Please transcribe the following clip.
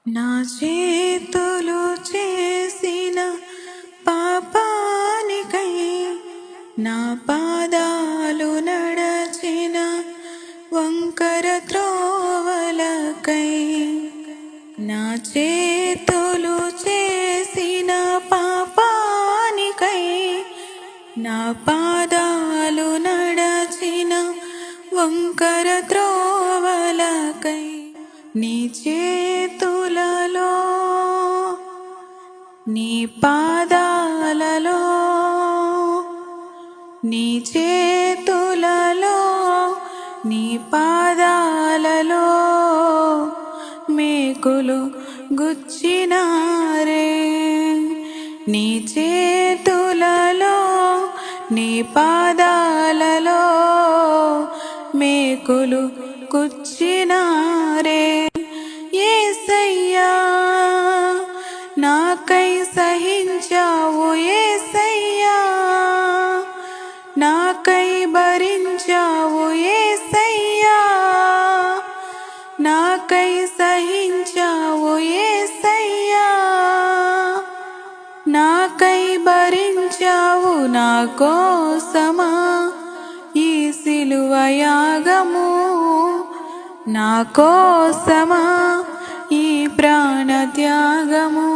నా చేతులు చేసిన పాపానికై, నా పాదాలు నడచిన వంకర త్రోవలకై, నా చేతులు చేసిన పాపానికై, నా పాదాలు నడచిన వంకర త్రోవలకై, నీ చేతులలో నీ పాదాలలో, నీ చేతులలో నీ పాదాలలో మేకులు గుచ్చినారే. నీ చేతులలో నీ పాదాలలో మేకులు గుచ్చినారే. యేసయ్యా నాకై సహించావు, యేసయ్యా నాకై భరించావు, యేసయ్యా నాకై సహించావు, యేసయ్యా నాకై భరించావు. నా కోసమా ఈ సిలువ యాగము, నా కోసమా ఈ ప్రాణ త్యాగము.